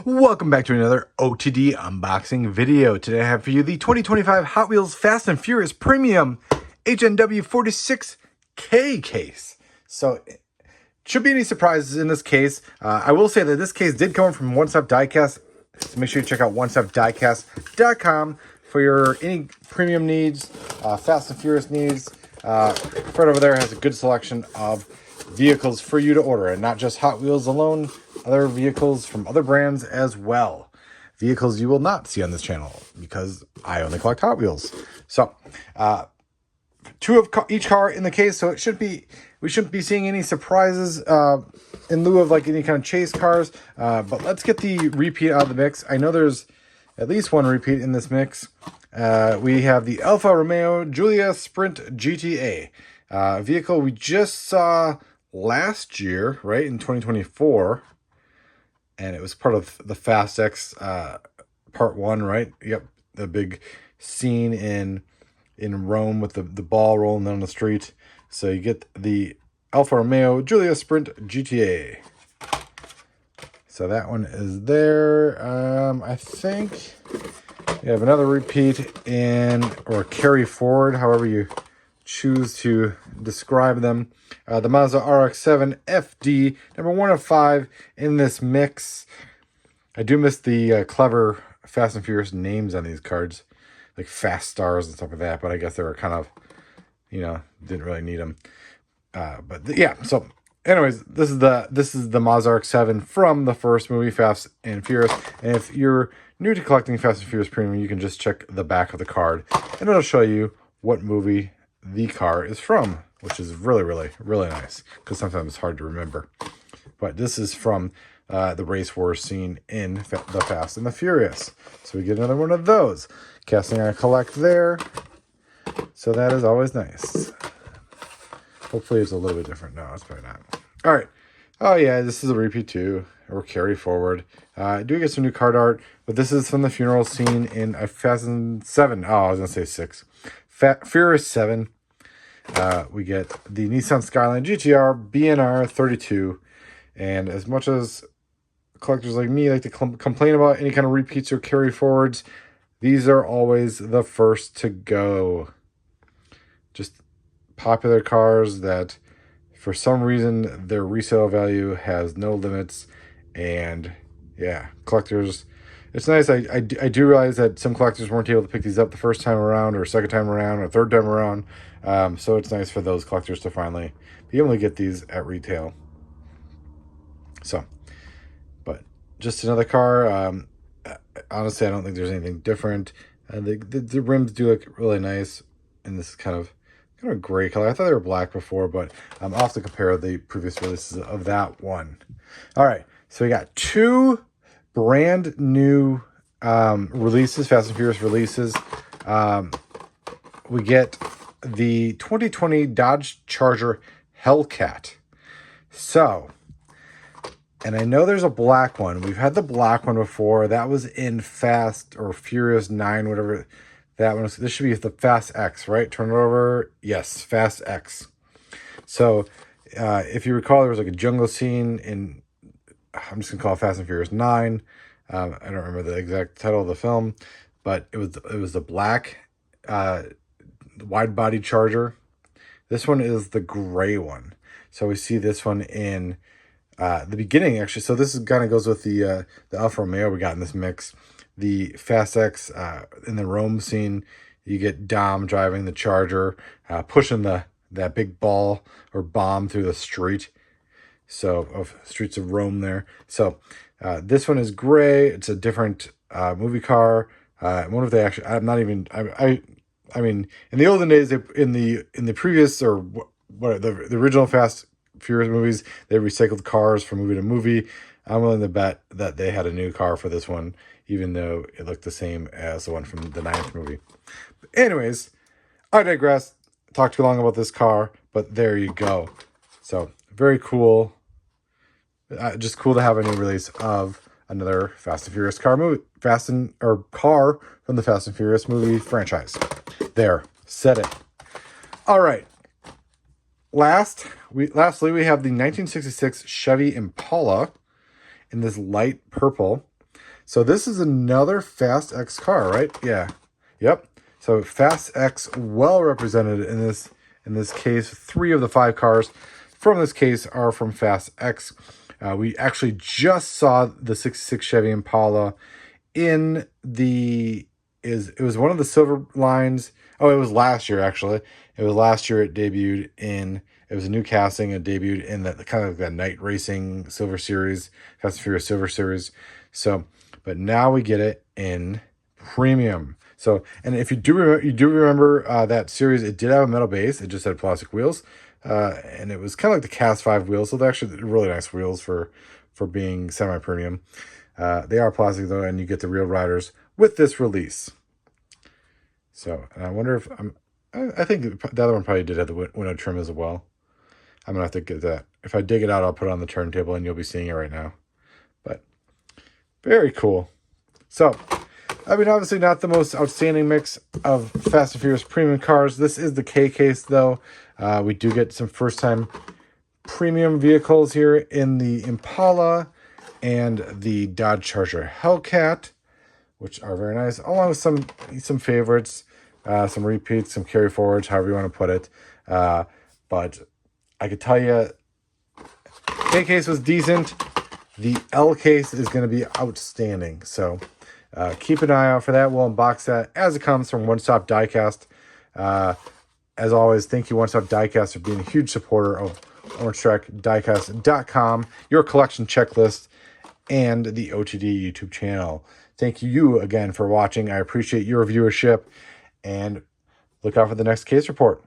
Welcome back to another OTD unboxing video. Today I have for you the 2025 Hot Wheels Fast and Furious Premium HNW 46K case. So, should be any surprises in this case. I will say that this case did come from One Stop Diecast, so make sure you check out onestopdiecast.com for your any premium needs, Fast and Furious needs. Fred over there has a good selection of vehicles for you to order, and not just Hot Wheels alone, other vehicles from other brands as well. Vehicles you will not see on this channel because I only collect Hot Wheels. So, two of each car in the case, so we shouldn't be seeing any surprises in lieu of like any kind of chase cars. But let's get the repeat out of the mix. I know there's at least one repeat in this mix. We have the Alfa Romeo Giulia Sprint GTA, vehicle we just saw last year, right, in 2024. And it was part of the Fast X part 1, right? Yep, the big scene in Rome with the ball rolling down the street. So you get the Alfa Romeo Giulia Sprint GTA. So that one is there. I think we have another repeat or carry forward, however you choose to describe them. The Mazda RX-7 FD, number 1 of 5 in this mix. I do miss the clever Fast and Furious names on these cards, like Fast Stars and stuff like that, but I guess they were kind of, didn't really need them. Yeah, so anyways, this is the Mazda RX-7 from the first movie, Fast and Furious. And if you're new to collecting Fast and Furious Premium, you can just check the back of the card, and it'll show you what movie the car is from, which is really, really, really nice, because sometimes it's hard to remember. But this is from the race war scene in the Fast and the Furious. So we get another one of those. Casting iron collect there. So that is always nice. Hopefully it's a little bit different. No, it's probably not. All right. Oh, yeah, this is a repeat too, or carry forward. I do get some new card art, but this is from the funeral scene in Fast and 7. Oh, I was going to say 6. Furious 7. We get the Nissan Skyline GTR BNR 32. And as much as collectors like me like to complain about any kind of repeats or carry forwards, these are always the first to go. Just popular cars that for some reason their resale value has no limits. And yeah, collectors, it's nice. I do realize that some collectors weren't able to pick these up the first time around, or second time around, or third time around. So it's nice for those collectors to finally be able to get these at retail. So, but just another car. Honestly, I don't think there's anything different. The rims do look really nice, and this is kind of a gray color. I thought they were black before, but I'll have to compare the previous releases of that one. All right, so we got 2 brand new releases, Fast and Furious releases. We get the 2020 Dodge Charger Hellcat. So, and I know there's a black one. We've had the black one before. That was in Fast or Furious 9, whatever that one was. This should be the Fast X, right? Turn it over. Yes, Fast X. So, if you recall, there was like a jungle scene in, I'm just gonna call it Fast and Furious 9. I don't remember the exact title of the film, but it was the black wide body Charger. This one is the gray one. So we see this one in the beginning, actually. So this is kind of goes with the Alfa Romeo we got in this mix. The Fast X in the Rome scene, you get Dom driving the Charger, pushing that big ball or bomb through the street. So of streets of Rome there. So this one is gray. It's a different movie car. I wonder if they actually, I'm not even, I mean, in the olden days, in the previous, or what the original Fast Furious movies, they recycled cars from movie to movie. I'm willing to bet that they had a new car for this one, even though it looked the same as the one from the 9th movie. But anyways, I digress. Talked too long about this car, but there you go. So very cool. Just cool to have a new release of another Fast and Furious car car from the Fast and Furious movie franchise. There, said it. All right. Lastly, we have the 1966 Chevy Impala in this light purple. So this is another Fast X car, right? Yeah. Yep. So Fast X well represented in this case. 3 of the 5 cars from this case are from Fast X. We actually just saw the 66 Chevy Impala in the it was one of the silver lines. Oh, it was last year actually. It was last year it debuted in. It was a new casting. It debuted in the kind of that night racing silver series, Fast and Furious Silver series. So, but now we get it in premium. So, and if you do remember that series, it did have a metal base. It just had plastic wheels, and it was kind of like the Cast 5 wheels. So they're actually really nice wheels for being semi-premium. They are plastic though, and you get the real riders with this release. So, and I wonder if I think the other one probably did have the window trim as well. I'm gonna have to get that. If I dig it out, I'll put it on the turntable, and you'll be seeing it right now. But very cool. So, I mean, obviously not the most outstanding mix of Fast and Furious premium cars. This is the K case, though. We do get some first-time premium vehicles here in the Impala and the Dodge Charger Hellcat, which are very nice, along with some favorites, some repeats, some carry forwards, however you want to put it. But I could tell you, K case was decent. The L case is going to be outstanding. So keep an eye out for that. We'll unbox that as it comes from Stop Diecast. As always, thank you, Stop Diecast, for being a huge supporter of OrangeTrackDiecast.com, your collection checklist, and the OTD YouTube channel. Thank you again for watching. I appreciate your viewership, and look out for the next case report.